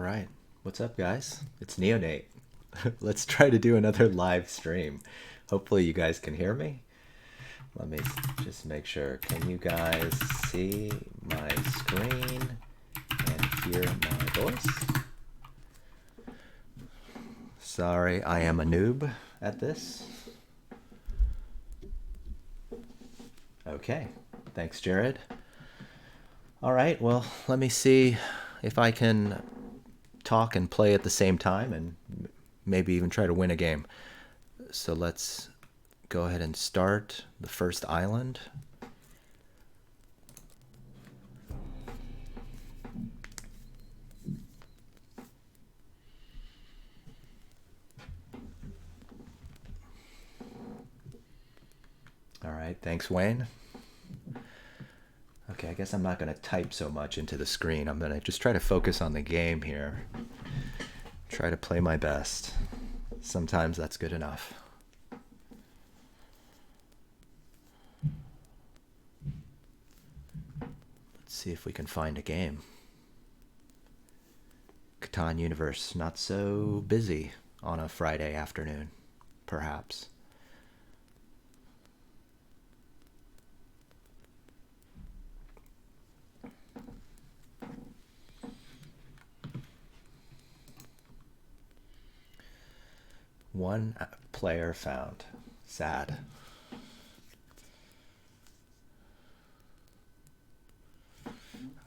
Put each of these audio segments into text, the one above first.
right. What's up, guys? It's Neonate. Let's try to do another live stream. Hopefully, you guys can hear me. Let me just make sure. Can you guys see my screen and hear my voice? Sorry, I am a noob at this. Okay. Thanks, Jared. All right, well, let me see if I can talk and play at the same time and maybe even try to win a game. So let's go ahead and start the first island. All right, thanks, Wayne. Okay, I guess I'm not going to type so much into the screen. I'm going to just try to focus on the game here. Try to play my best. Sometimes that's good enough. Let's see if we can find a game. Catan Universe, not so busy on a Friday afternoon, perhaps. One player found. Sad. I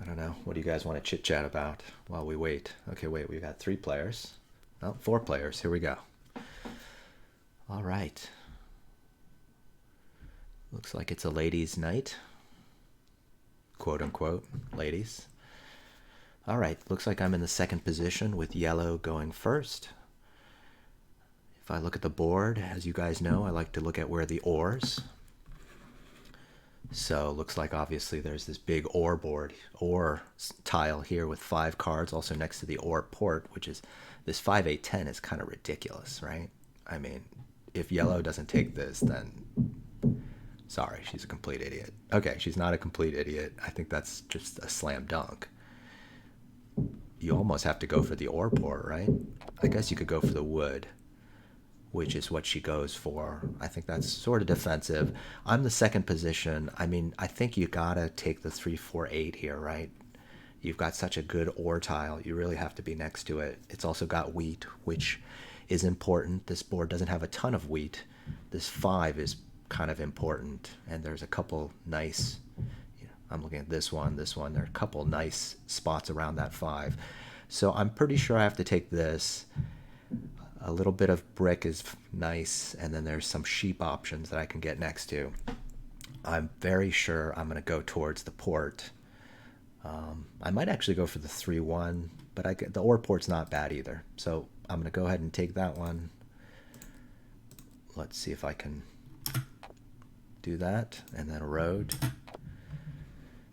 don't know. What do you guys want to chit chat about while we wait? Okay, wait, we've got 3 players. Oh, 4 players. Here we go. All right. Looks like it's a ladies' night. Quote unquote, ladies. All right, looks like I'm in the second position with yellow going first. If I look at the board, as you guys know, I like to look at where the ores. So looks like obviously there's this big ore board, ore tile here with 5 cards, also next to the ore port, which is this 5-8-10 is kind of ridiculous, right? I mean, if yellow doesn't take this, then sorry, she's a complete idiot. Okay, she's not a complete idiot. I think that's just a slam dunk. You almost have to go for the ore port, right? I guess you could go for the wood, which is what she goes for. I think that's sort of defensive. I'm the second position. I mean, I think you gotta take the 3-4-8 here, right? You've got such a good ore tile. You really have to be next to it. It's also got wheat, which is important. This board doesn't have a ton of wheat. This 5 is kind of important, and there's a couple nice, I'm looking at this one. There are a couple nice spots around that 5. So I'm pretty sure I have to take this. A little bit of brick is nice, and then there's some sheep options that I can get next to. I'm very sure I'm going to go towards the port. I might actually go for the 3-1, but the ore port's not bad either. So I'm going to go ahead and take that one. Let's see if I can do that, and then a road.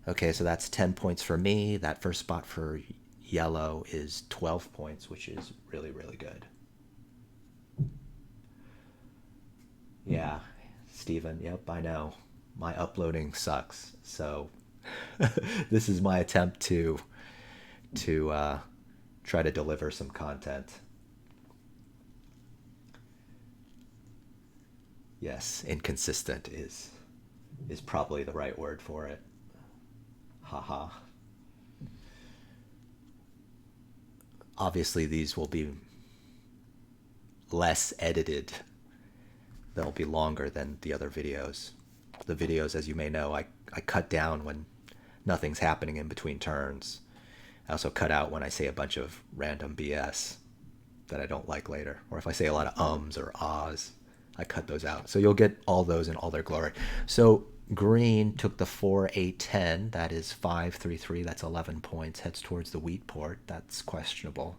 Okay, so that's 10 points for me. That first spot for yellow is 12 points, which is really, really good. Yeah, Steven, yep, I know. My uploading sucks. So this is my attempt to try to deliver some content. Yes, inconsistent is probably the right word for it. Haha. Obviously, these will be less edited. They'll be longer than the other videos. The videos, as you may know, I cut down when nothing's happening in between turns. I also cut out when I say a bunch of random BS that I don't like later. Or if I say a lot of ums or ahs, I cut those out. So you'll get all those in all their glory. So green took the 4-8-10. That is 5-3-3. That's 11 points. Heads towards the wheat port. That's questionable.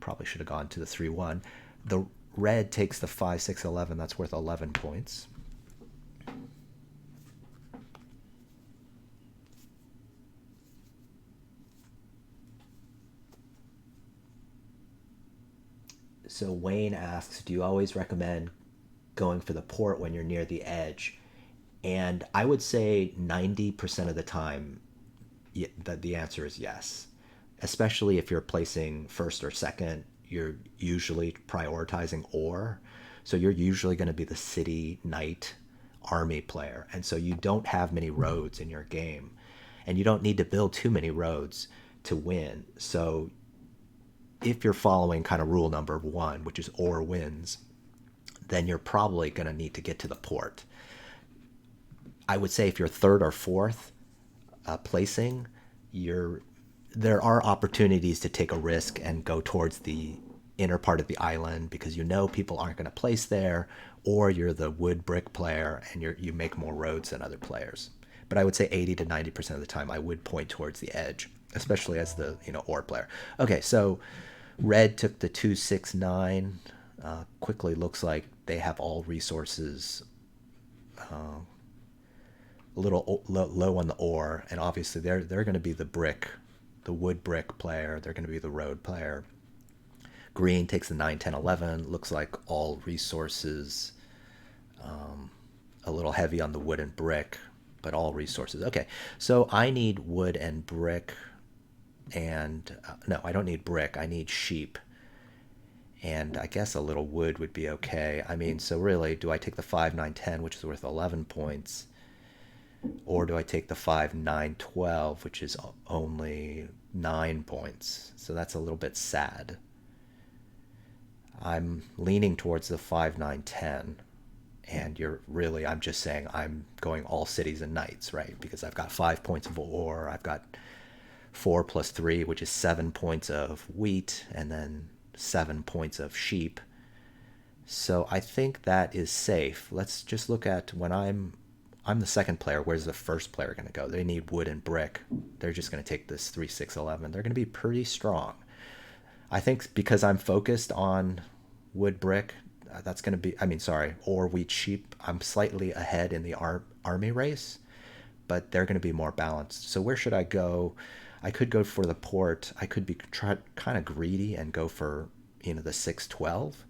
Probably should have gone to the 3-1. The red takes the 5-6-11. That's worth 11 points. So Wayne asks, do you always recommend going for the port when you're near the edge? And I would say 90% of the time that the answer is yes. especially if you're placing first or second, you're usually prioritizing ore. So you're usually going to be the city knight army player. And so you don't have many roads in your game. And you don't need to build too many roads to win. So if you're following kind of rule number one, which is ore wins, then you're probably going to need to get to the port. I would say if you're third or fourth placing, you're there are opportunities to take a risk and go towards the inner part of the island because you know people aren't going to place there, or you're the wood brick player and you make more roads than other players. But I would say 80 to 90% of the time I would point towards the edge, especially as the ore player. Okay, so red took the 269. Quickly looks like they have all resources a little low on the ore, and obviously they're going to be the wood brick player. They're going to be the road player. Green takes the 9, 10, 11. Looks like all resources, a little heavy on the wood and brick, but all resources. Okay, so I need wood and brick, and no, I don't need brick. I need sheep, and I guess a little wood would be okay. I mean, so really, do I take the 5, 9, 10, which is worth 11 points? Or do I take the 5, 9, 12, which is only 9 points? So that's a little bit sad. I'm leaning towards the 5, 9, 10. And I'm just saying I'm going all cities and knights, right? Because I've got 5 points of ore. I've got 4 plus 3, which is 7 points of wheat, and then 7 points of sheep. So I think that is safe. Let's just look at when I'm the second player. Where's the first player going to go? They need wood and brick. They're just going to take this 3, 6, 11. They're going to be pretty strong. I think because I'm focused on wood brick, that's going to be, or wheat sheep, I'm slightly ahead in the army race, but they're going to be more balanced. So where should I go? I could go for the port. I could be kind of greedy and go for, the 6, 12.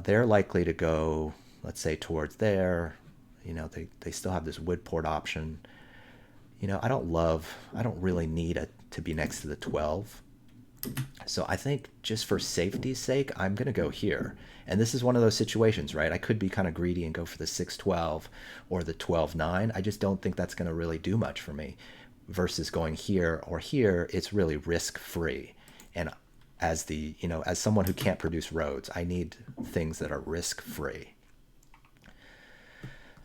They're likely to go, let's say, towards there. They still have this wood port option. I don't really need it to be next to the 12. So I think just for safety's sake, I'm going to go here. And this is one of those situations, right? I could be kind of greedy and go for the 6-12 or the 12-9. I just don't think that's going to really do much for me. Versus going here or here, it's really risk-free. And as someone who can't produce roads, I need things that are risk-free.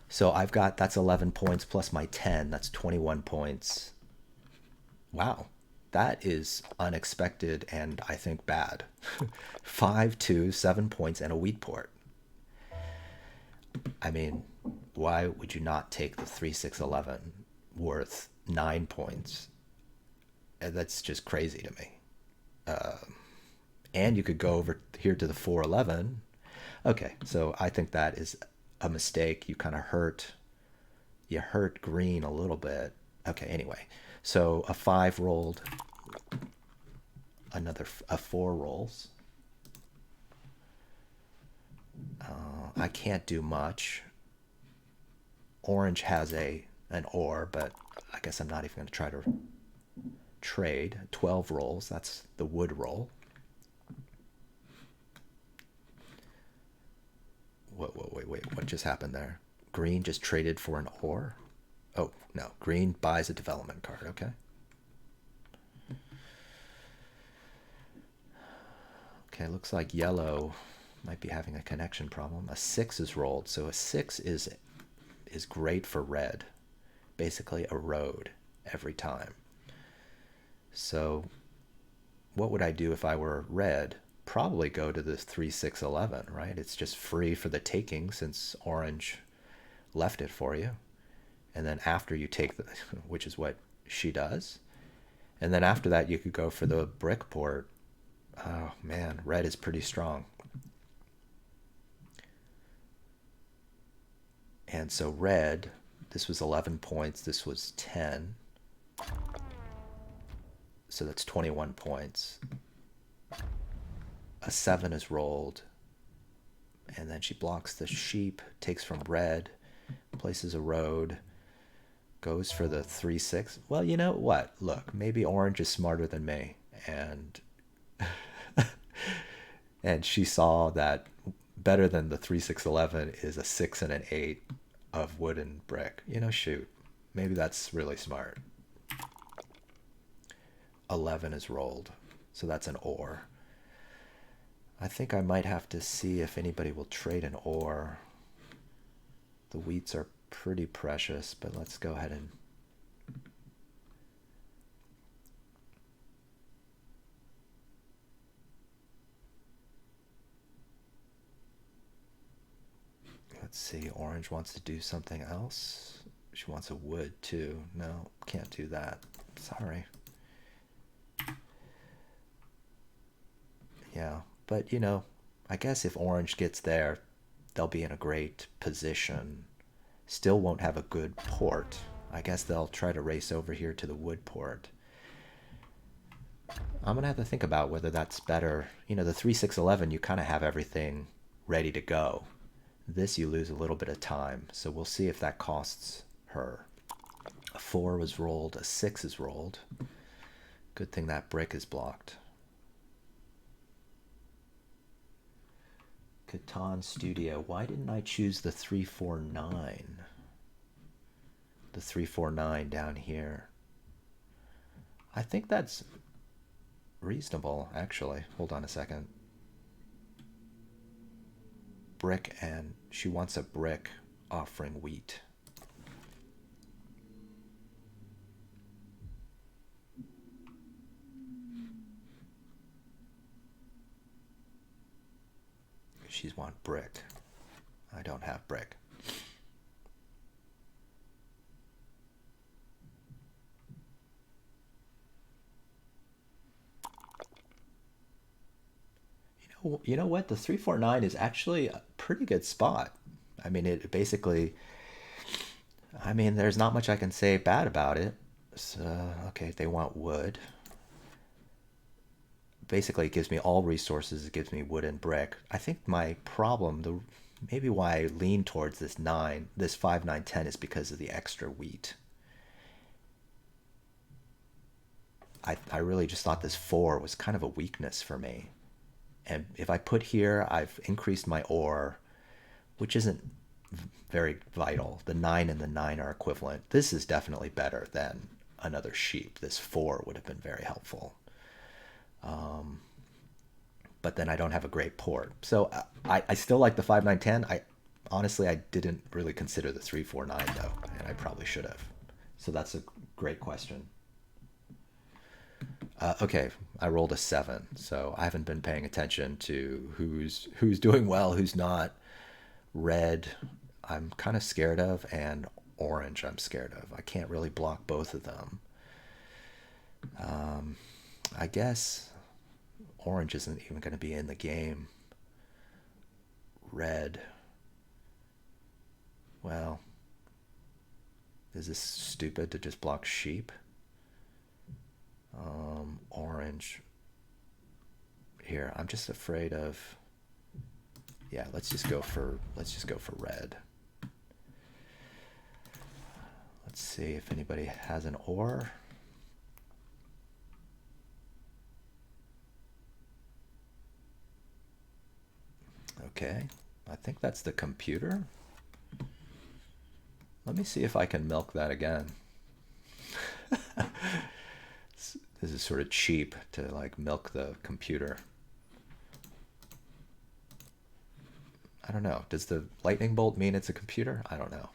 So that's 11 points plus my 10. That's 21 points. Wow. That is unexpected and I think bad. 5, 2, 7 points and a wheat port. I mean, why would you not take the 3, 6, 11 worth 9 points? That's just crazy to me. And you could go over here to the 4, 11. Okay, so I think that is a mistake. You kind of hurt green a little bit. Okay, anyway. So a 5 rolled, a 4 rolls. I can't do much. Orange has an ore, but I guess I'm not even going to try to trade. 12 rolls, that's the wood roll. Wait, what just happened there? Green just traded for an ore? Oh, no, green buys a development card, okay. Okay, looks like yellow might be having a connection problem. A 6 is rolled, so a 6 is great for red. Basically a road every time. So what would I do if I were red? Probably go to this 3, 6, 11, right? It's just free for the taking since orange left it for you. And then after you take which is what she does. And then after that, you could go for the brick port. Oh man, red is pretty strong. And so red, this was 11 points, this was 10. So that's 21 points. A 7 is rolled. And then she blocks the sheep, takes from red, places a road. Goes for the 3-6. Well, you know what? Look, maybe orange is smarter than me, and she saw that better than the 3-6-11 is a 6 and an 8 of wood and brick. You know, shoot. Maybe that's really smart. 11 is rolled. So that's an ore. I think I might have to see if anybody will trade an ore. The wheats are pretty precious, but let's go ahead and... Let's see, orange wants to do something else. She wants a wood too. No, can't do that. Sorry. Yeah, but you know, I guess if orange gets there, they'll be in a great position. Still won't have a good port. I guess they'll try to race over here to the wood port. I'm gonna have to think about whether that's better. You know, the 3-6-11, you kind of have everything ready to go. This you lose a little bit of time, so we'll see if that costs her. A 4 was rolled, a 6 is rolled. Good thing that brick is blocked. Catan Studio. Why didn't I choose the 349? The 349 down here. I think that's reasonable, actually. Hold on a second. Brick, and she wants a brick offering wheat. She's want brick. I don't have brick. You know what? The 349 is actually a pretty good spot. I mean, it basically... I mean, there's not much I can say bad about it. So, okay, they want wood. Basically, it gives me all resources. It gives me wood and brick. I think my problem, maybe why I lean towards this 9, this 5, 9, 10 is because of the extra wheat. I really just thought this 4 was kind of a weakness for me. And if I put here, I've increased my ore, which isn't very vital. The 9 and the 9 are equivalent. This is definitely better than another sheep. This 4 would have been very helpful. But then I don't have a great port. So I still like the 5, 9, 10. Honestly, I didn't really consider the 3, 4, 9 though, and I probably should have. So that's a great question. Okay, I rolled a 7, so I haven't been paying attention to who's doing well, who's not. Red, I'm kind of scared of, and orange, I'm scared of. I can't really block both of them. I guess orange isn't even going to be in the game. Red, well, is this stupid to just block sheep? Orange. Here, I'm just afraid of... Yeah, let's just go for red. Let's see if anybody has an ore. Okay, I think that's the computer. Let me see if I can milk that again. This is sort of cheap to like milk the computer. I don't know. Does the lightning bolt mean it's a computer? I don't know.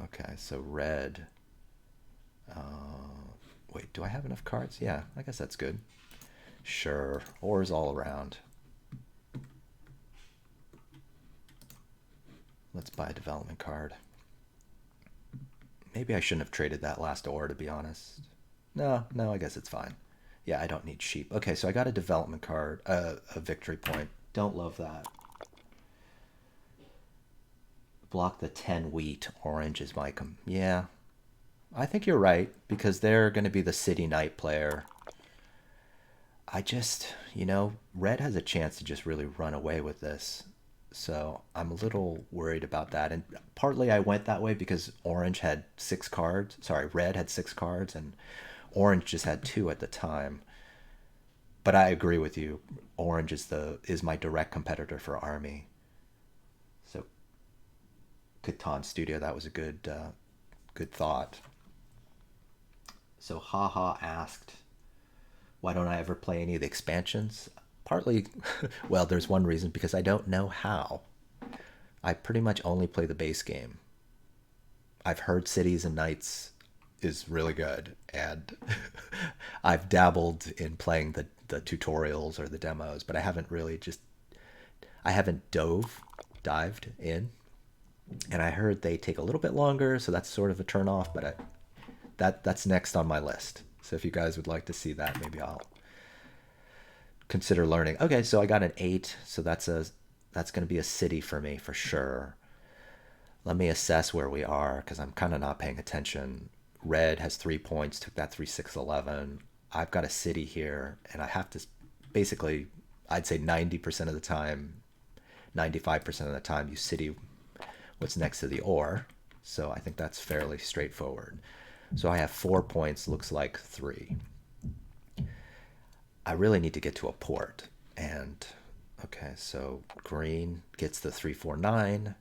Okay, so red. Wait, do I have enough cards? Yeah, I guess that's good. Sure, ores all around. Let's buy a development card. Maybe I shouldn't have traded that last ore, to be honest. No, I guess it's fine. Yeah, I don't need sheep. Okay, so I got a development card, a victory point. Don't love that. Block the 10 wheat. Orange is my... Yeah, I think you're right, because they're going to be the City Knight player. I just, red has a chance to just really run away with this. So I'm a little worried about that. And partly I went that way because orange had 6 cards. Sorry, red had 6 cards, and orange just had two at the time. But I agree with you. Orange is my direct competitor for army. So Catan Studio, that was a good thought. So Haha asked, why don't I ever play any of the expansions? Partly, well, there's one reason, because I don't know how. I pretty much only play the base game. I've heard Cities and Knights is really good, and I've dabbled in playing the tutorials or the demos, but I haven't really just I haven't dived in, and I heard they take a little bit longer, so that's sort of a turn off. But that's next on my list. So if you guys would like to see that, maybe I'll consider learning. Okay, so I got an 8, so that's going to be a city for me for sure. Let me assess where we are because I'm kind of not paying attention. Red has 3 points, took that 3, 6, 11. I've got a city here, and I have to basically, I'd say 90% of the time, 95% of the time, you city what's next to the ore. So I think that's fairly straightforward. So I have 4 points, looks like 3. I really need to get to a port. And okay, so green gets the 3, 4, 9.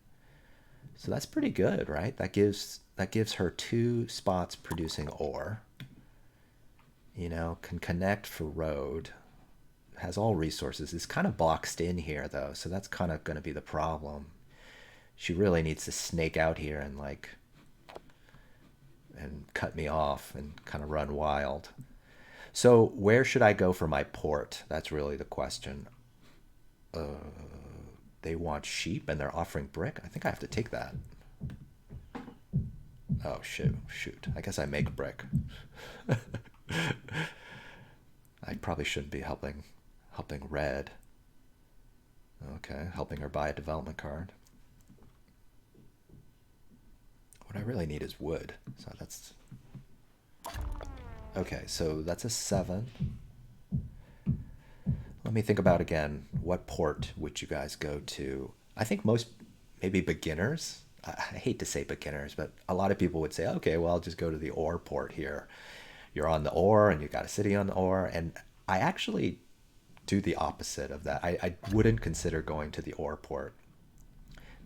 So that's pretty good, right? That gives her 2 spots producing ore. Can connect for road. Has all resources. It's kind of boxed in here though, so that's kind of going to be the problem. She really needs to snake out here and cut me off and kind of run wild. So where should I go for my port? That's really the question. They want sheep and they're offering brick. I think I have to take that. Oh shoot. I guess I make brick. I probably shouldn't be helping red. Okay, helping her buy a development card. What I really need is wood. So that's okay. So that's a 7. Let me think about again. What port would you guys go to? I think most, maybe beginners. I hate to say beginners, but a lot of people would say, okay, well, I'll just go to the ore port here. You're on the ore and you got a city on the ore. And I actually do the opposite of that. I wouldn't consider going to the ore port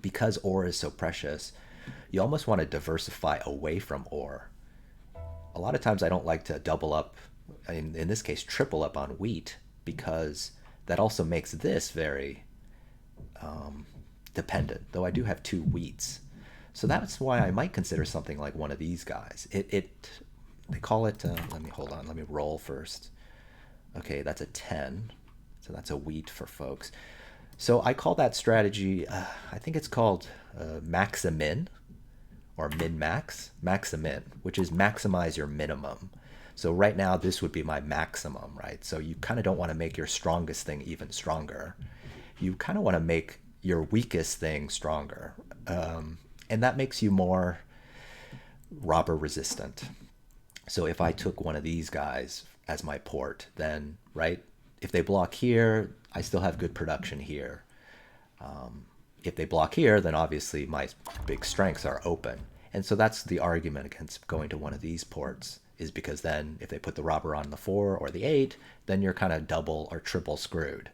because ore is so precious. You almost want to diversify away from ore. A lot of times I don't like to double up, in this case, triple up on wheat, because that also makes this very dependent, though I do have 2 wheats. So that's why I might consider something like one of these guys. They call it, let me hold on, let me roll first. Okay, that's a 10. So that's a wheat for folks. So I call that strategy, I think it's called Maximin or min-max. Maximin, which is maximize your minimum. So right now, this would be my maximum, right? So you kind of don't want to make your strongest thing even stronger. You kind of want to make your weakest thing stronger. And that makes you more robber resistant. So if I took one of these guys as my port, then, right, if they block here, I still have good production here. If they block here, then obviously my big strengths are open. And so that's the argument against going to one of these ports, is because then if they put the robber on the 4 or the 8, then you're kind of double or triple screwed.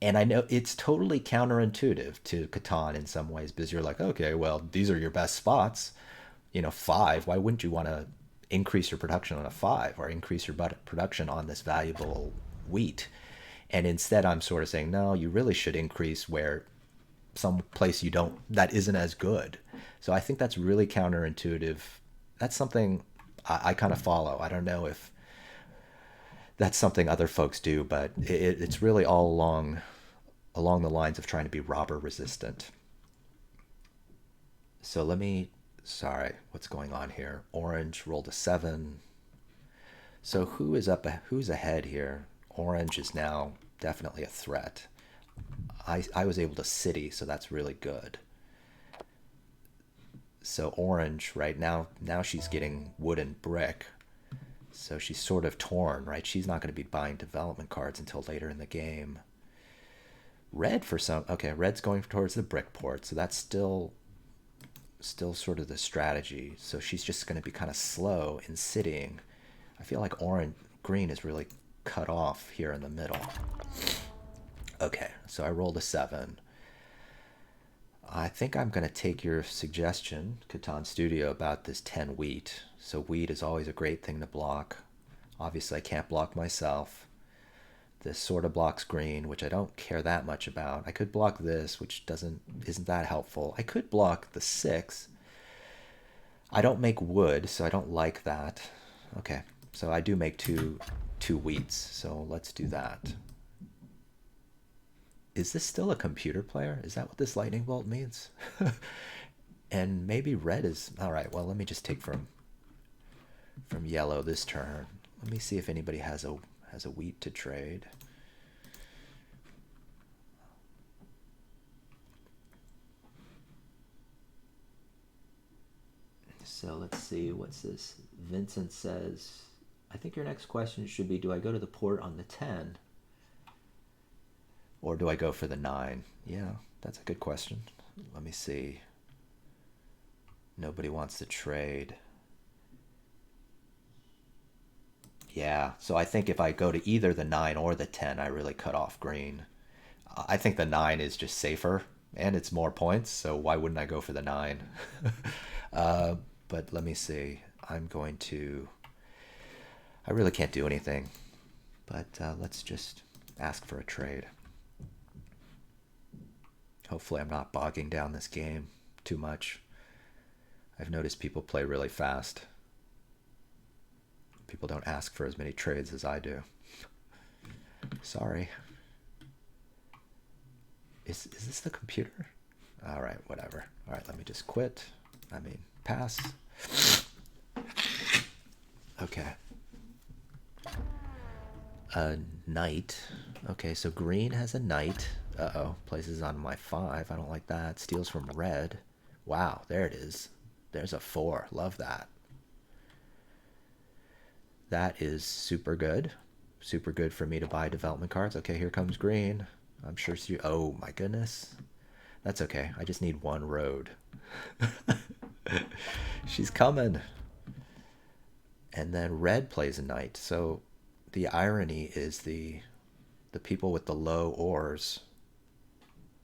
And I know it's totally counterintuitive to Catan in some ways, because you're like, okay, well, these are your best spots. 5, why wouldn't you want to increase your production on a 5 or increase your production on this valuable wheat? And instead I'm sort of saying, no, you really should increase where some place you don't, that isn't as good. So I think that's really counterintuitive. That's something I kind of follow. I don't know if that's something other folks do, but it's really all along the lines of trying to be robber resistant. So sorry, what's going on here? Orange rolled a 7. So who's ahead here? Orange is now definitely a threat. I was able to city, so that's really good. So orange right now she's getting wood and brick. So she's sort of torn, right? She's not going to be buying development cards until later in the game. Red for some. Okay, red's going towards the brick port, so that's still sort of the strategy. So she's just going to be kind of slow in sitting. I feel like green is really cut off here in the middle. Okay, so I rolled a 7. I think I'm going to take your suggestion, Catan Studio, about this 10 wheat. So wheat is always a great thing to block. Obviously, I can't block myself. This sort of blocks green, which I don't care that much about. I could block this, which isn't that helpful. I could block the 6. I don't make wood, so I don't like that. Okay, so I do make two wheats, so let's do that. Is this still a computer player? Is that what this lightning bolt means? And maybe red is all right. Well, let me just take from yellow this turn. Let me see if anybody has a wheat to trade. So let's see, what's this? Vincent says, I think your next question should be, do I go to the port on the 10? Or do I go for the 9? Yeah, that's a good question. Let me see. Nobody wants to trade. Yeah, so I think if I go to either the 9 or the 10, I really cut off green. I think the 9 is just safer, and it's more points, so why wouldn't I go for the 9? uh, but let me see. I'm going to... I really can't do anything, but let's just ask for a trade. Hopefully I'm not bogging down this game too much. I've noticed people play really fast. People don't ask for as many trades as I do. Sorry. Is this the computer? All right, whatever. All right, let me just quit. I mean, pass. Okay. A knight. Okay, so green has a knight. Uh-oh, places on my 5. I don't like that. Steals from red. Wow, there it is. There's a 4. Love that. That is super good. Super good for me to buy development cards. Okay, here comes green. I'm sure you... Oh, my goodness. That's okay. I just need one road. She's coming. And then red plays a knight. So the irony is the people with the low ores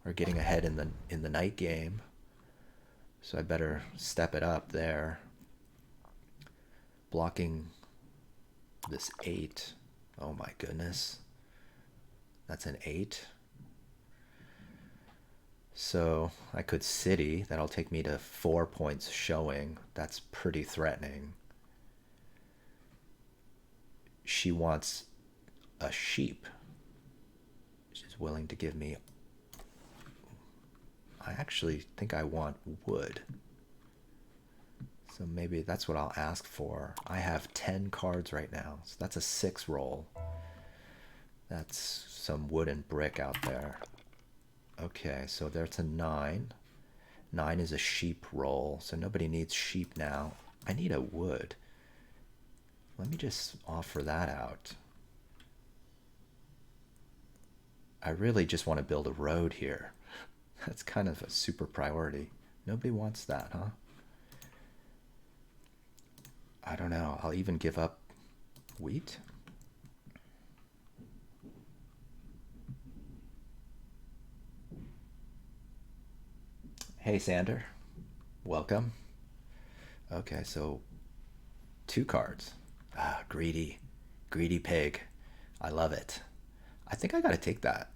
are getting ahead in the night game. So I better step it up there. Blocking this 8. Oh my goodness. That's an 8. So I could city. That'll take me to 4 points showing. That's pretty threatening. She wants a sheep. She's willing to give me... I actually think I want wood. So maybe that's what I'll ask for. I have 10 cards right now. So that's a 6 roll. That's some wood and brick out there. Okay, so there's a 9. 9 is a sheep roll. So nobody needs sheep now. I need a wood. Let me just offer that out. I really just want to build a road here. That's kind of a super priority. Nobody wants that, huh? I don't know. I'll even give up wheat. Hey, Sander. Welcome. Okay, so 2 cards. Ah, greedy. Greedy pig. I love it. I think I gotta take that.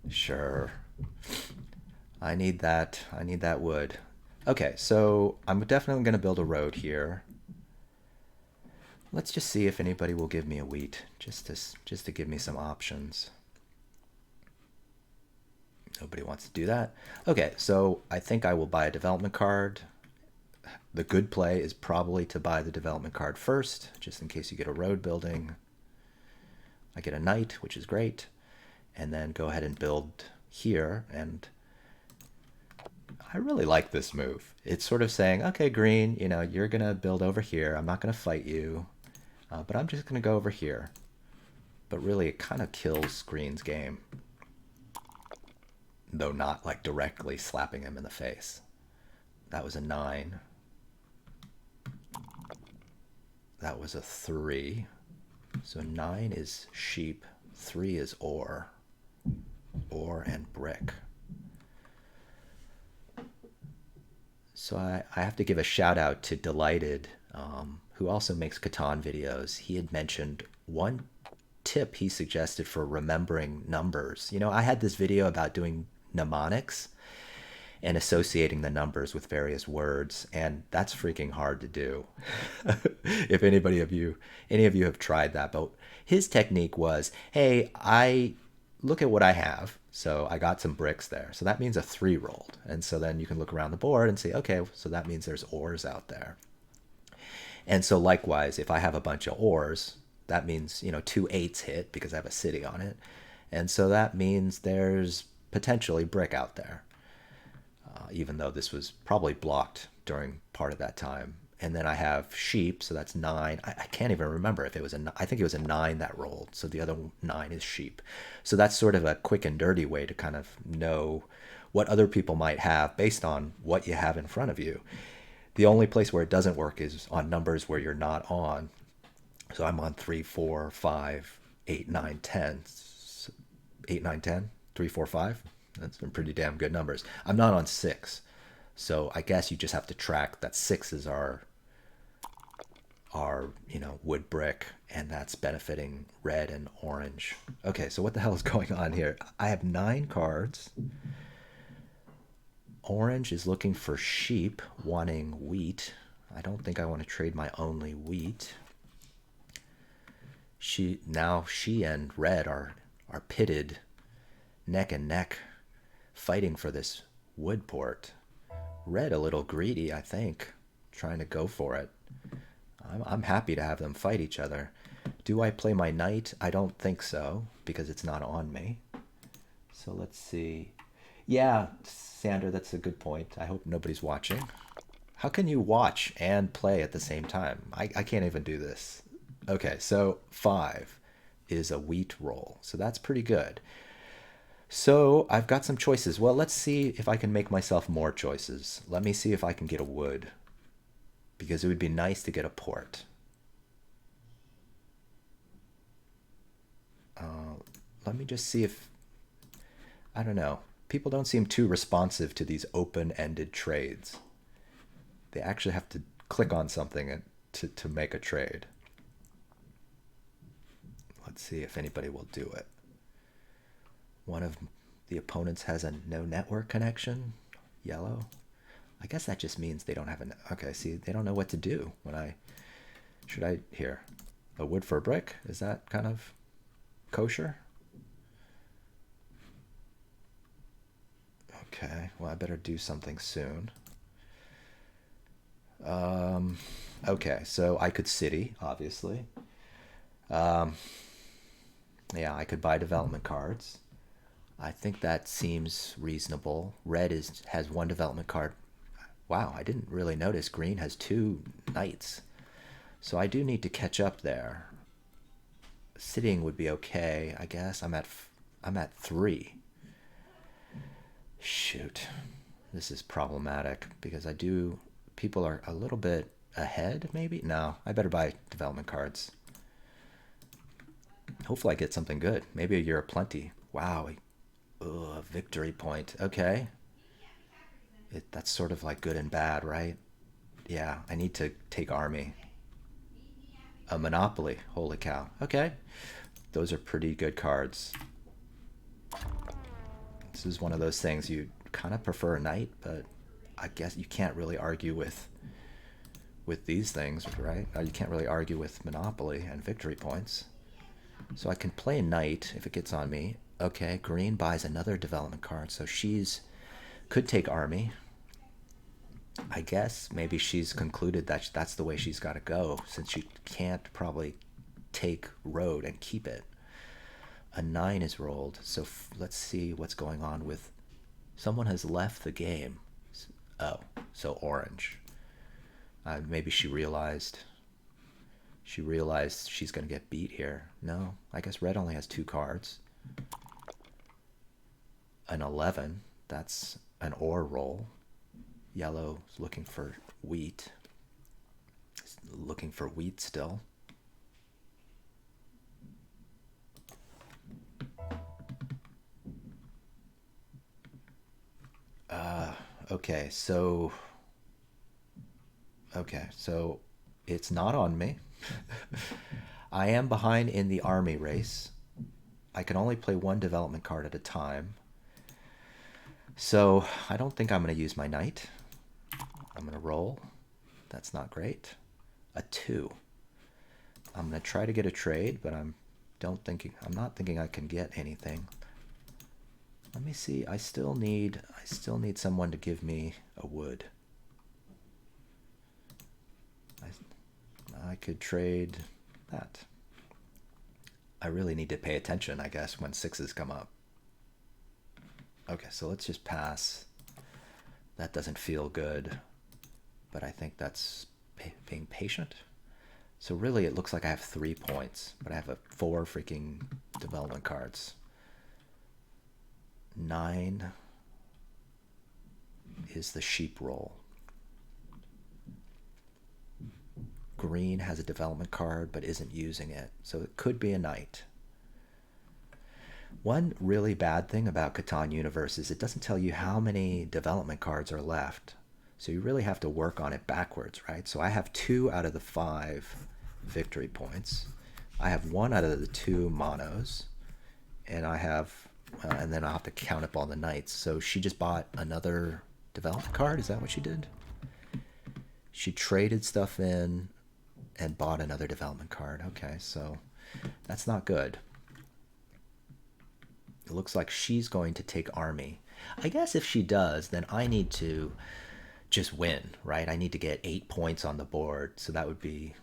Sure. I need that. I need that wood. Okay, so I'm definitely going to build a road here. Let's just see if anybody will give me a wheat, just to give me some options. Nobody wants to do that. Okay, so I think I will buy a development card. The good play is probably to buy the development card first, just in case you get a road building. I get a knight, which is great. And then go ahead and build here. And I really like this move. It's sort of saying, okay, green, you know, you're going to build over here. I'm not going to fight you, but I'm just going to go over here. but really it kind of kills green's game, though not like directly slapping him in the face. That was a 9. That was a 3. So 9 is sheep, 3 is ore. Ore and brick. So I have to give a shout out to Delighted, who also makes Catan videos. He had mentioned one tip he suggested for remembering numbers. You know, I had this video about doing mnemonics and associating the numbers with various words, and that's freaking hard to do. If any of you have tried that. But his technique was, hey, I look at what I have. So I got some bricks there. So that means a 3 rolled. And so then you can look around the board and say, okay, so that means there's ores out there. And so likewise, if I have a bunch of ores, that means, 2 8s hit because I have a city on it. And so that means there's potentially brick out there, even though this was probably blocked during part of that time. And then I have sheep, so that's 9. I can't even remember if it was I think it was a 9 that rolled, so the other 9 is sheep. So that's sort of a quick and dirty way to kind of know what other people might have based on what you have in front of you. The only place where it doesn't work is on numbers where you're not on. So I'm on 3, 4, 5, 8, 9, 10. 8, 9, 10, 3, 4, 5. That's some pretty damn good numbers. I'm not on 6. So I guess you just have to track that 6 is our wood brick, and that's benefiting red and orange. Okay, so what the hell is going on here? I have 9 cards. Orange is looking for sheep, wanting wheat. I don't think I want to trade my only wheat. She and red are pitted neck and neck, fighting for this wood port. Red a little greedy, I think, trying to go for it. I'm happy to have them fight each other. Do I play my knight? I don't think so, because it's not on me. So let's see. Yeah, Sander, that's a good point. I hope nobody's watching. How can you watch and play at the same time? I can't even do this. Okay, so 5 is a wheat roll, so that's pretty good. So I've got some choices. Well, let's see if I can make myself more choices. Let me see if I can get a wood, because it would be nice to get a port. Let me just see if, I don't know. People don't seem too responsive to these open-ended trades. They actually have to click on something to make a trade. Let's see if anybody will do it. One of the opponents has a no network connection. Yellow. I guess that just means they don't have okay, see, they don't know what to do when here. A wood for a brick? Is that kind of kosher? Okay, well, I better do something soon. Okay, so I could city, obviously. Yeah, I could buy development cards. I think that seems reasonable. Red has 1 development card. Wow, I didn't really notice green has 2 knights. So I do need to catch up there. Sitting would be okay, I guess. I'm at 3. Shoot. This is problematic because people are a little bit ahead, maybe? No, I better buy development cards. Hopefully I get something good. Maybe a year of plenty. Wow. Ugh, victory point. Okay. That's sort of like good and bad, right? Yeah, I need to take army. A monopoly. Holy cow. Okay. Those are pretty good cards. This is one of those things you kind of prefer a knight, but I guess you can't really argue with these things, right? You can't really argue with monopoly and victory points. So I can play a knight if it gets on me. Okay, green buys another development card, so could take army. I guess maybe she's concluded that that's the way she's got to go, since she can't probably take road and keep it. A 9 is rolled, so let's see what's going on with... Someone has left the game. Oh, so orange. Maybe she realized She realized she's going to get beat here. No, I guess red only has 2 cards. An 11, that's an ore roll. Yellow's looking for wheat. Looking for wheat still. Okay, so it's not on me. I am behind in the army race. I can only play 1 development card at a time. So I don't think I'm going to use my knight. I'm going to roll. That's not great. A 2. I'm going to try to get a trade, but I'm not thinking I can get anything. Let me see. I still need someone to give me a wood. I could trade that. I really need to pay attention, I guess, when 6s come up. Okay, so let's just pass. That doesn't feel good, but I think that's being patient. So really, it looks like I have 3 points, but I have 4 freaking development cards. 9 is the sheep roll. Green has a development card but isn't using it, so it could be a knight. One really bad thing about Catan Universe is it doesn't tell you how many development cards are left. So you really have to work on it backwards, right? So I have 2 out of the 5 victory points. I have 1 out of the 2 monos. And I have, and then I'll have to count up all the knights. So she just bought another development card? Is that what she did? She traded stuff in and bought another development card. Okay, so that's not good. It looks like she's going to take army. I guess if she does, then I need to just win, right? I need to get 8 points on the board. So that would be,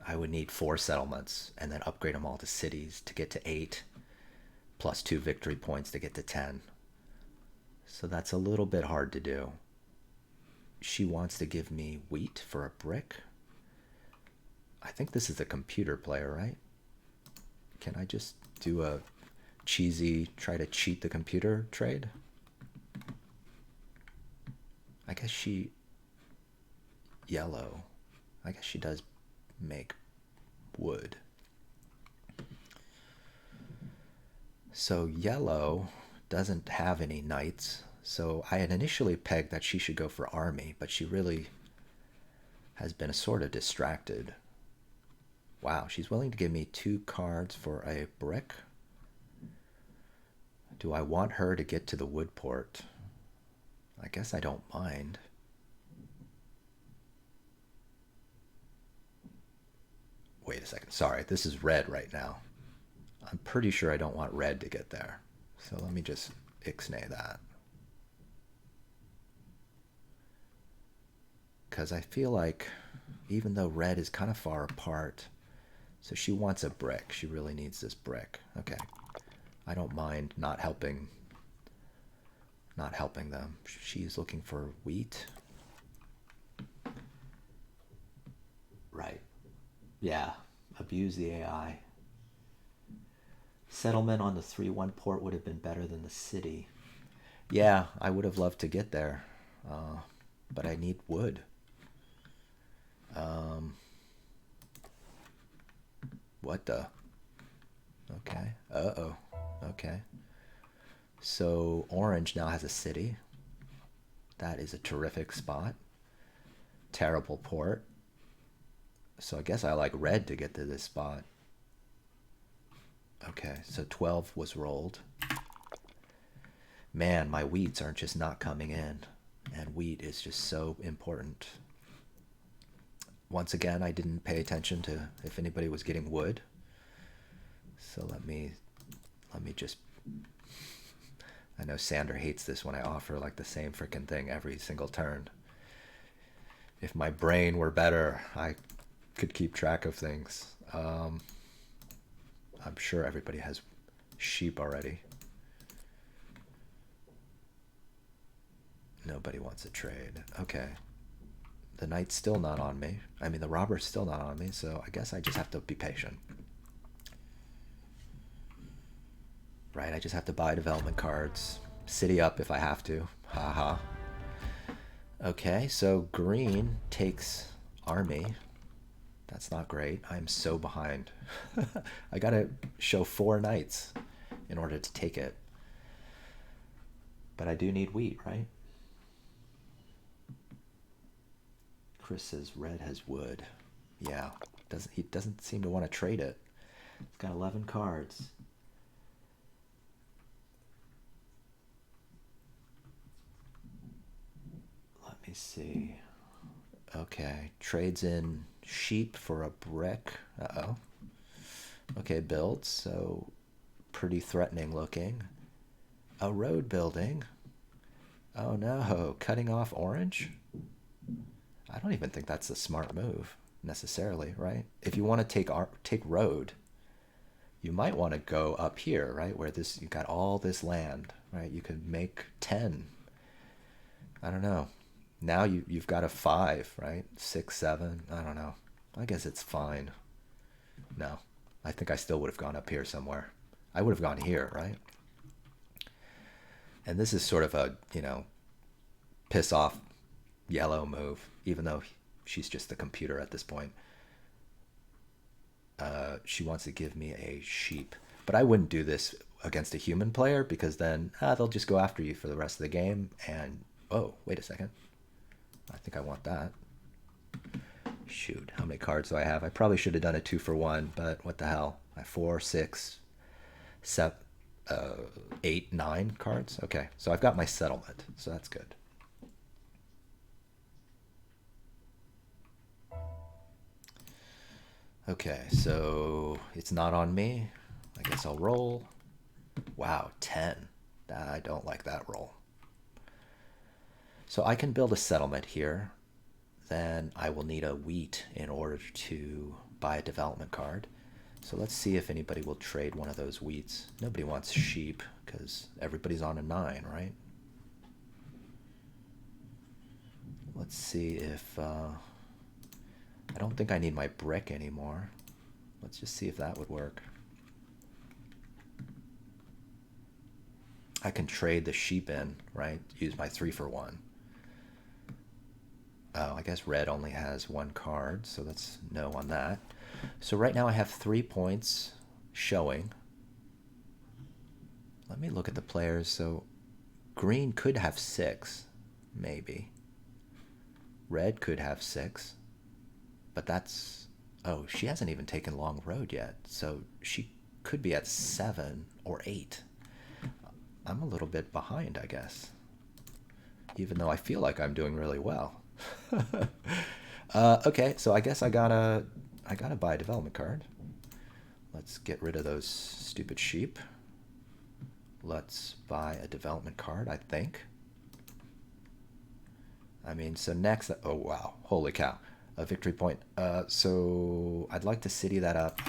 I would need 4 settlements and then upgrade them all to cities to get to 8, plus 2 victory points to get to 10. So that's a little bit hard to do. She wants to give me wheat for a brick. I think this is a computer player, right? Can I just do a cheesy, try to cheat the computer trade? I guess she, yellow, I guess she does make wood. So yellow doesn't have any knights, so I had initially pegged that she should go for army, but she really has been sort of distracted. Wow, she's willing to give me 2 cards for a brick. Do I want her to get to the wood port? I guess I don't mind. Wait a second. Sorry, this is red right now. I'm pretty sure I don't want red to get there. So let me just ixnay that. Because I feel like even though red is kind of far apart, so she wants a brick. She really needs this brick. Okay. I don't mind not helping them. She's looking for wheat. Right. Yeah. Abuse the AI. Settlement on the 3-1 port would have been better than the city. Yeah, I would have loved to get there. But I need wood. What the? Okay. Uh-oh. Okay. So orange now has a city. That is a terrific spot. Terrible port. So I guess I like red to get to this spot. Okay, so 12 was rolled. Man, my wheats are just not coming in. And wheat is just so important. Once again, I didn't pay attention to if anybody was getting wood. So let me just... I know Sander hates this when I offer like the same freaking thing every single turn. If my brain were better, I could keep track of things. I'm sure everybody has sheep already. Nobody wants a trade. Okay. The knight's still not on me. I mean, the robber's still not on me, so I guess I just have to be patient. Right, I just have to buy development cards. City up if I have to. Haha. Okay, so green takes army. That's not great. I'm so behind. I gotta show 4 knights in order to take it. But I do need wheat, right? Chris says red has wood. Yeah, he doesn't seem to want to trade it. He's got 11 cards. Let me see. Okay, trades in sheep for a brick. Uh-oh. Okay, builds, so pretty threatening looking. A road building. Oh no, cutting off orange? I don't even think that's a smart move necessarily, right? If you want to take road, you might want to go up here, right? Where this you got all this land, right? You could make 10. I don't know. Now you've got a 5, right? 6, 7. I don't know. I guess it's fine. No, I think I still would have gone up here somewhere. I would have gone here, right? And this is sort of a, piss off yellow move, even though she's just the computer at this point. She wants to give me a sheep. But I wouldn't do this against a human player because then they'll just go after you for the rest of the game. And, oh, wait a second. I think I want that. Shoot, how many cards do I have? I probably should have done a 2-for-1, but what the hell? I have 4, 6, 7, 8, 9 cards. Okay, so I've got my settlement, so that's good. Okay, so it's not on me. I guess I'll roll. Wow, 10. I don't like that roll. So I can build a settlement here. Then I will need a wheat in order to buy a development card. So let's see if anybody will trade one of those wheats. Nobody wants sheep because everybody's on a 9, right? Let's see if... I don't think I need my brick anymore. Let's just see if that would work. I can trade the sheep in, right? Use my 3-for-1. Oh, I guess red only has 1 card, so that's no on that. So right now I have 3 points showing. Let me look at the players. So green could have 6, maybe. Red could have 6. But that's... Oh, she hasn't even taken long road yet. So she could be at 7 or 8. I'm a little bit behind, I guess. Even though I feel like I'm doing really well. Okay, so I guess I gotta buy a development card. Let's get rid of those stupid sheep. Let's buy a development card, I think. I mean, so next... Oh, wow. Holy cow. A victory point. So I'd like to city that up.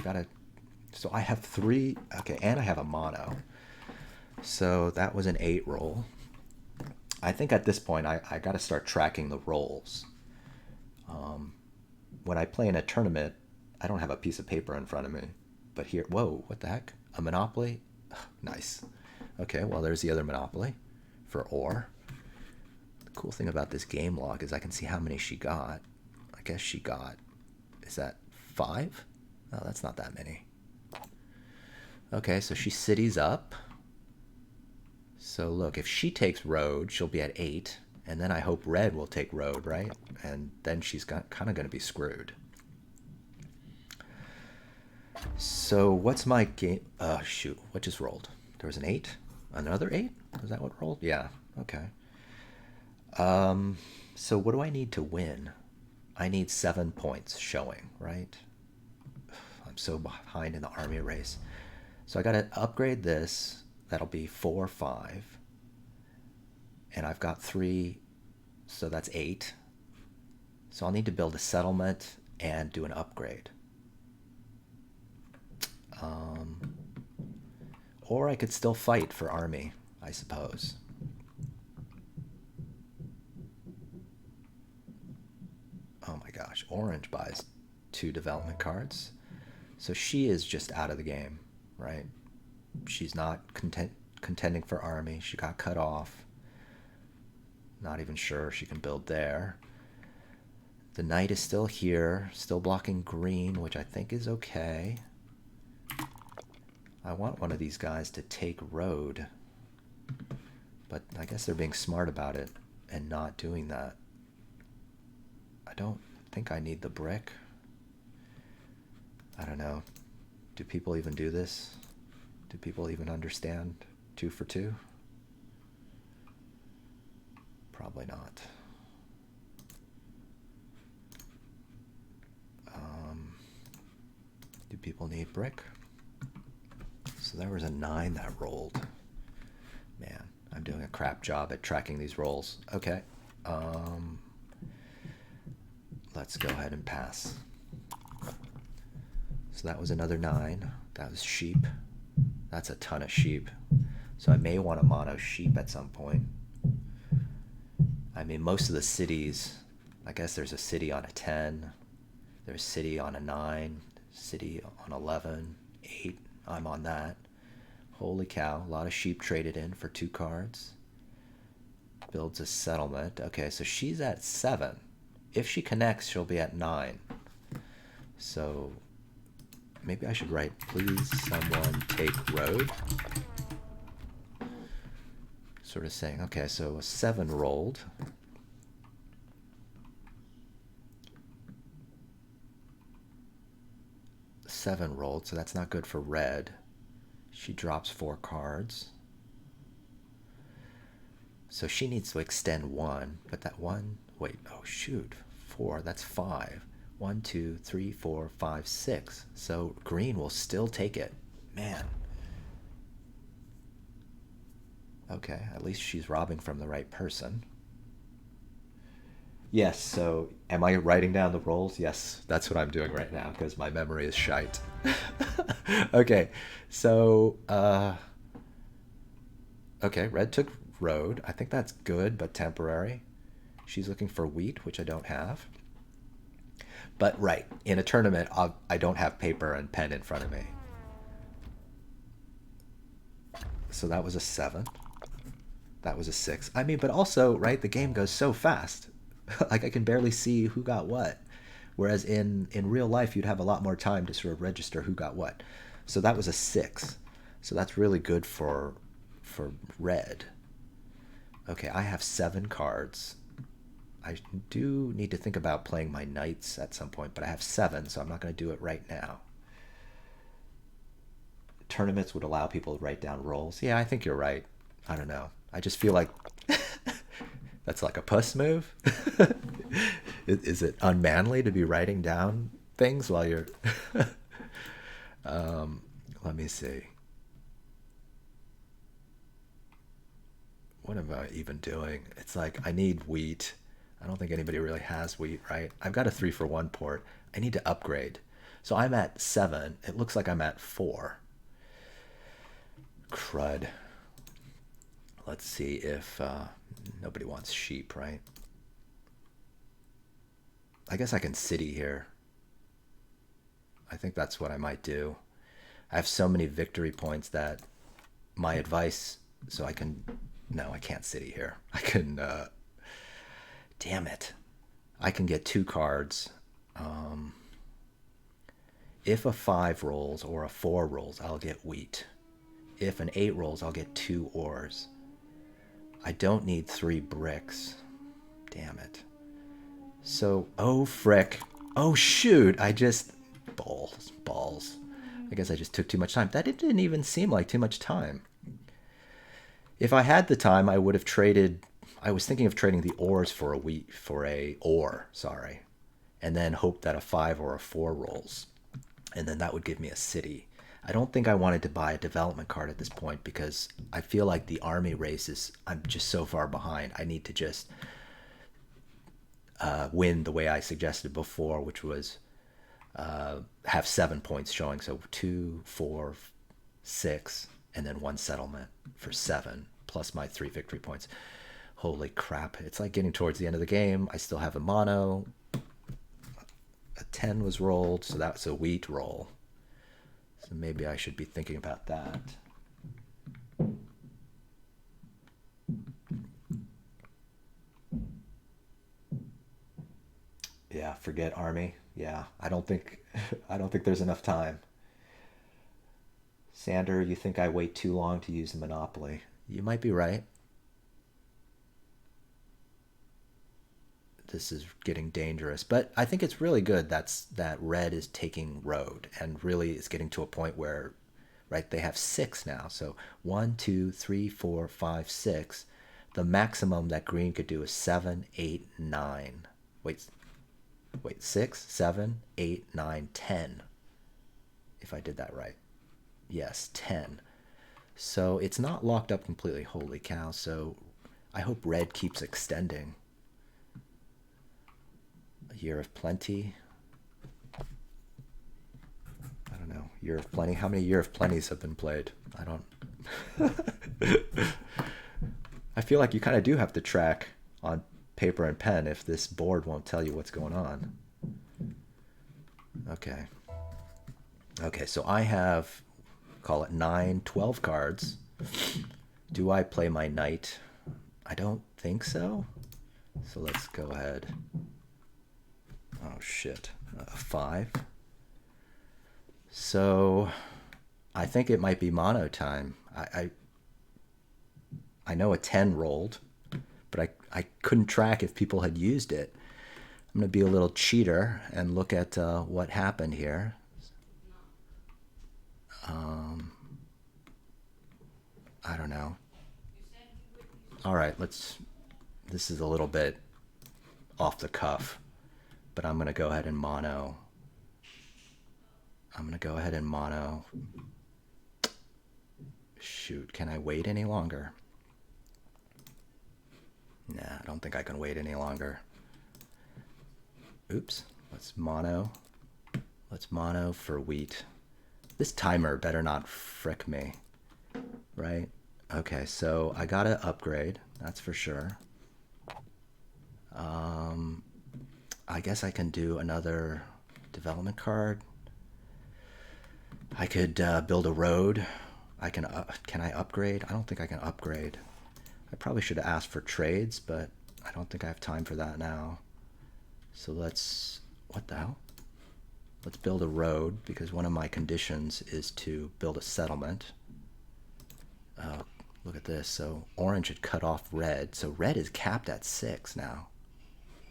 So I have 3. Okay, and I have a mono. So that was an 8 roll. I think at this point I got to start tracking the rolls. When I play in a tournament, I don't have a piece of paper in front of me. But here, whoa, what the heck? A Monopoly? Ugh, nice. Okay, well, there's the other Monopoly for ore. The cool thing about this game log is I can see how many she got. I guess she got, is that 5? Oh, that's not that many. Okay, so she cities up. So look, if she takes road, she'll be at 8. And then I hope red will take road, right? And then she's kind of going to be screwed. So what's my game? Shoot, what just rolled? There was an 8? Another 8? Was that what rolled? Yeah, okay. So what do I need to win? I need 7 points showing, right? I'm so behind in the army race. So I got to upgrade this. That'll be 4, 5. And I've got 3, so that's 8. So I'll need to build a settlement and do an upgrade. Or I could still fight for army, I suppose. Oh my gosh, orange buys 2 development cards. So she is just out of the game, right? She's not contending for army. She got cut off. Not even sure she can build there. The knight is still here, still blocking green, which I think is okay. I want one of these guys to take road, but I guess they're being smart about it and not doing that. I don't think I need the brick. I don't know. Do people even do this? Do people even understand 2 for 2? Probably not. Do people need brick? So there was a 9 that rolled. Man, I'm doing a crap job at tracking these rolls. Okay. Let's go ahead and pass. So that was another 9. That was sheep. That's a ton of sheep. So I may want to mono sheep at some point. I mean, most of the cities, I guess there's a city on a 10. There's a city on a 9. City on 11. 8. I'm on that. Holy cow. A lot of sheep traded in for 2 cards. Builds a settlement. Okay, so she's at 7. If she connects, she'll be at 9. So maybe I should write, please someone take road. Sort of saying, okay, so a 7 rolled. Seven rolled, so that's not good for red. She drops 4 cards. So she needs to extend 1, but that 1, wait, oh shoot, 4, that's 5. 1, 2, 3, 4, 5, 6. So green will still take it. Man. Okay, at least she's robbing from the right person. Yes, so am I writing down the rolls? Yes, that's what I'm doing right now because my memory is shite. Okay, so, okay, red took road. I think that's good, but temporary. She's looking for wheat, which I don't have. But, right, in a tournament, I don't have paper and pen in front of me. So that was a 7. That was a 6. I mean, but also, right, the game goes so fast. Like, I can barely see who got what. Whereas in real life, you'd have a lot more time to sort of register who got what. So that was a 6. So that's really good for red. Okay, I have 7 cards. I do need to think about playing my knights at some point, but I have 7, so I'm not going to do it right now. Tournaments would allow people to write down rolls. Yeah, I think you're right. I don't know. I just feel like that's like a puss move. Is it unmanly to be writing down things while you're... Let me see. What am I even doing? It's like I need wheat. I don't think anybody really has wheat, right? I've got a 3 for 1 port. I need to upgrade. So I'm at 7. It looks like I'm at 4. Crud. Let's see if nobody wants sheep, right? I guess I can city here. I think that's what I might do. I have so many victory points that my advice, so I can, no, I can't city here. I can, damn it. I can get 2 cards. If a 5 rolls or a 4 rolls, I'll get wheat. If an 8 rolls, I'll get 2 ores. I don't need 3 bricks. Damn it. So, oh frick. Oh shoot, I just... Balls. I guess I just took too much time. That didn't even seem like too much time. If I had the time, I would have traded... I was thinking of trading the ores for a wheat, for a ore, sorry. And then hope that a 5 or a 4 rolls. And then that would give me a city. I don't think I wanted to buy a development card at this point because I feel like the army races, I'm just so far behind. I need to just win the way I suggested before, which was have 7 points showing. So 2, 4, 6, and then 1 settlement for 7, plus my 3 victory points. Holy crap. It's like getting towards the end of the game. I still have a mono. 10 was rolled, so that's a wheat roll. So maybe I should be thinking about that. Yeah, forget army. Yeah, I don't think I don't think there's enough time. Sander, you think I wait too long to use the monopoly? You might be right. This is getting dangerous, but I think it's really good that red is taking road and really is getting to a point where, right, they have six now. So one, two, three, four, five, six. The maximum that green could do is seven, eight, nine. Wait, wait, six, seven, eight, nine, 10. If I did that right. Yes, 10. So it's not locked up completely. Holy cow. So I hope red keeps extending. A year of plenty. I don't know. Year of plenty. How many year of plenties have been played? I don't. I feel like you kind of do have to track on paper and pen if this board won't tell you what's going on. Okay. Okay, so I have, call it 9, 12 cards. Do I play my knight? I don't think so. So let's go ahead. Oh, shit. 5. So I think it might be mono time. I know a 10 rolled, but I couldn't track if people had used it. I'm going to be a little cheater and look at what happened here. I don't know. All right, this is a little bit off the cuff, but I'm going to go ahead and mono. I'm going to go ahead and mono. Shoot, can I wait any longer? Nah, I don't think I can wait any longer. Oops, let's mono. Let's mono for wheat. This timer better not frick me, right? Okay, so I gotta upgrade, that's for sure. I guess I can do another development card. I could build a road. Can I upgrade? I don't think I can upgrade. I probably should have asked for trades, but I don't think I have time for that now. So let's, what the hell? Let's build a road because one of my conditions is to build a settlement. Look at this. So orange had cut off red. So red is capped at 6 now.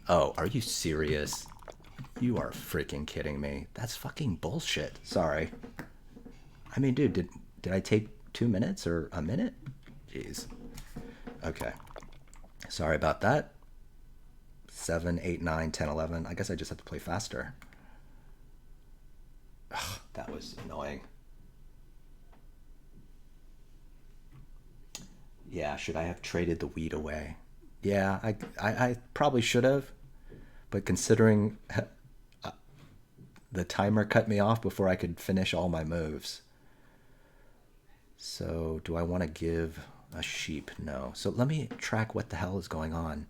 Oh, are you serious? You are freaking kidding me. That's fucking bullshit. Sorry. I mean, dude, did I take 2 minutes or a minute? Jeez. Okay. Sorry about that. 7, 8, 9, 10, 11. I guess I just have to play faster. Ugh, that was annoying. Yeah, should I have traded the wheat away? Yeah, I probably should have, but considering the timer cut me off before I could finish all my moves. So do I want to give a sheep? No. So let me track what the hell is going on.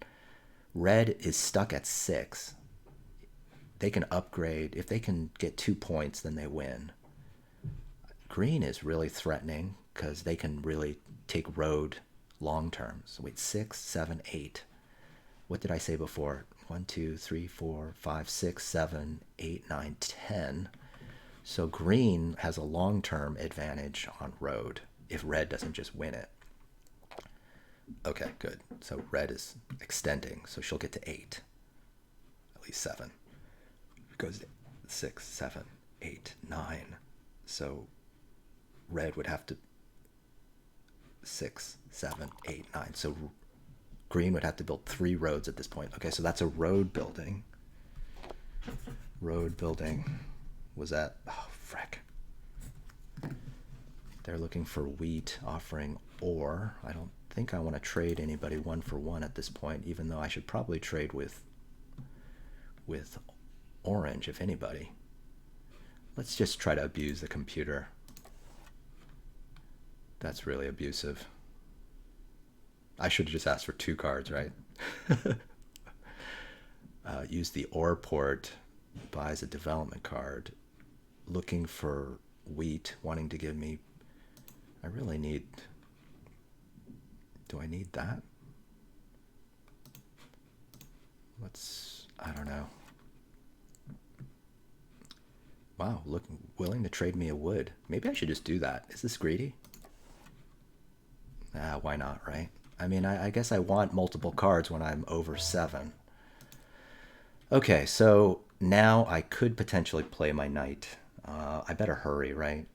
Red is stuck at 6. They can upgrade. If they can get 2 points, then they win. Green is really threatening because they can really take road long term. So wait, 6, 7, 8. What did I say before? 1, 2, 3, 4, 5, 6, 7, 8, 9, 10. So green has a long-term advantage on road if red doesn't just win it. Okay, good. So red is extending, so she'll get to 8. At least 7. It goes to 6, 7, 8, 9. So red would have to 6, 7, 8, 9. So green would have to build 3 roads at this point. Okay, so that's a road building. Road building. Was that? Oh, frick. They're looking for wheat, offering ore. I don't think I want to trade anybody 1 for 1 at this point, even though I should probably trade with orange, if anybody. Let's just try to abuse the computer. That's really abusive. I should have just asked for 2 cards, right? Use the ore port buys a development card. Looking for wheat, wanting to give me... I really need... Do I need that? I don't know. Wow, look, willing to trade me a wood. Maybe I should just do that. Is this greedy? Why not, right? I mean, I guess I want multiple cards when I'm over 7. Okay, so now I could potentially play my knight. I better hurry, right?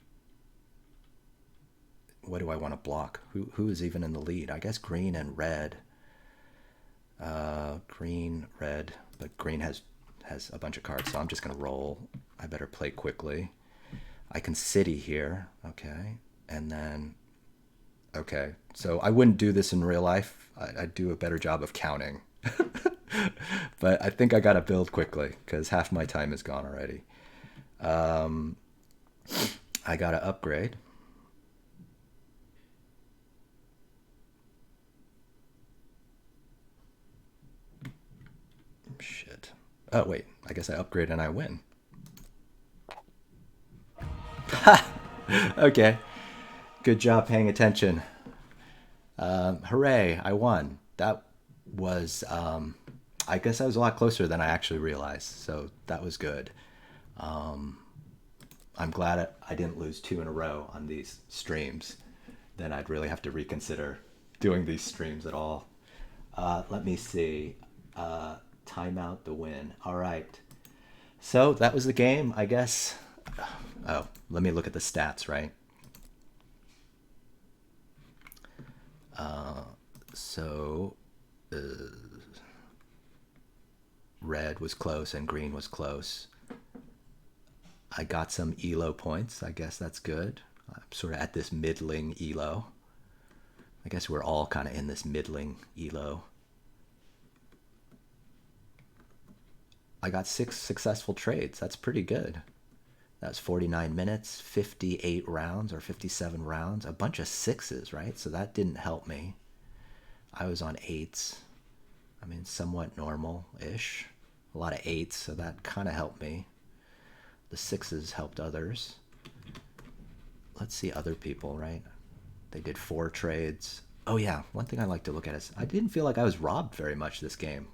What do I want to block? Who is even in the lead? I guess green and red. Green, red, but green has a bunch of cards, so I'm just gonna roll. I better play quickly. I can city here, okay, and then okay. So I wouldn't do this in real life. I'd do a better job of counting. But I think I gotta build quickly because half my time is gone already. I gotta upgrade. Shit. Oh, wait. I guess I upgrade and I win. Okay. Good job paying attention. Hooray, I won. That was, I guess I was a lot closer than I actually realized. So that was good. I'm glad I didn't lose 2 in a row on these streams. Then I'd really have to reconsider doing these streams at all. Let me see. Timeout the win. All right. So that was the game, I guess. Oh, let me look at the stats, right? So red was close and green was close. I got some ELO points. I guess that's good. I'm sort of at this middling ELO. I guess we're all kind of in this middling ELO. I got 6 successful trades. That's pretty good. That's 49 minutes, 58 rounds or 57 rounds. A bunch of 6s, right? So that didn't help me. I was on 8s. I mean, somewhat normal-ish. A lot of 8s, so that kind of helped me. The 6s helped others. Let's see other people, right? They did 4 trades. Oh yeah, one thing I like to look at is I didn't feel like I was robbed very much this game.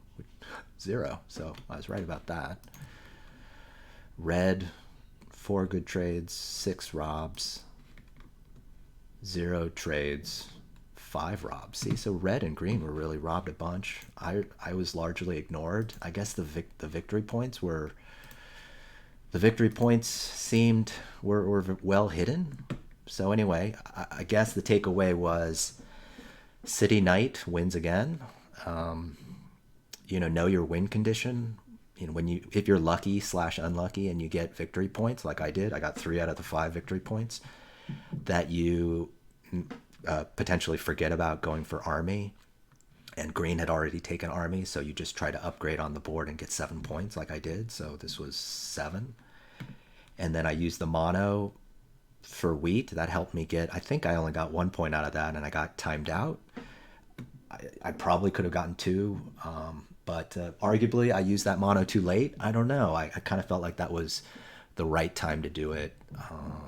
0, so I was right about that. Red, 4 good trades, 6 robs, 0 trades, 5 robs. See, so red and green were really robbed a bunch. I was largely ignored. I guess the victory points were... The victory points seemed were well hidden. So anyway, I guess the takeaway was City Knight wins again. You know your win condition. You know, if you're lucky / unlucky and you get victory points like I did, I got 3 out of the 5 victory points, that you potentially forget about going for army. And green had already taken army, so you just try to upgrade on the board and get 7 points like I did. So this was 7. And then I used the mono for wheat. That helped me get, I think I only got 1 point out of that, and I got timed out. I probably could have gotten 2, but arguably I used that mono too late. I don't know. I kind of felt like that was the right time to do it,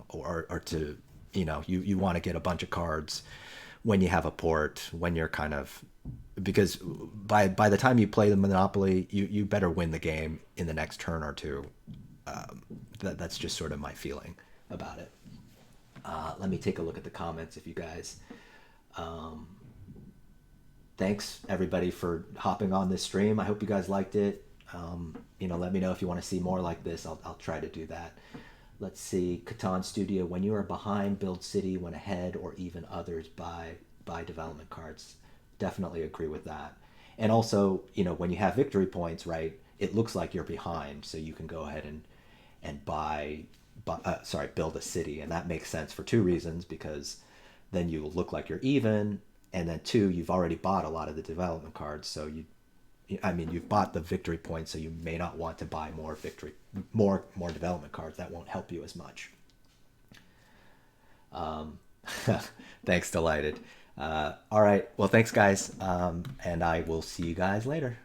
or to, you know, you want to get a bunch of cards when you have a port, when you're kind of, because by the time you play the Monopoly, you better win the game in the next turn or two. That's just sort of my feeling about it. Let me take a look at the comments if you guys... Thanks everybody for hopping on this stream. I hope you guys liked it. You know, let me know if you want to see more like this. I'll try to do that. Let's see. Catan Studio, when you are behind, build city. When ahead, or even others, buy development cards. Definitely agree with that. And also, you know, when you have victory points, right, it looks like you're behind, so you can go ahead and build a city. And that makes sense for 2 reasons, because then you look like you're even, and then 2, you've already bought a lot of the development cards, so you've bought the victory points, so you may not want to buy more development cards. That won't help you as much. Thanks, Delighted. All right, well, thanks guys, and I will see you guys later.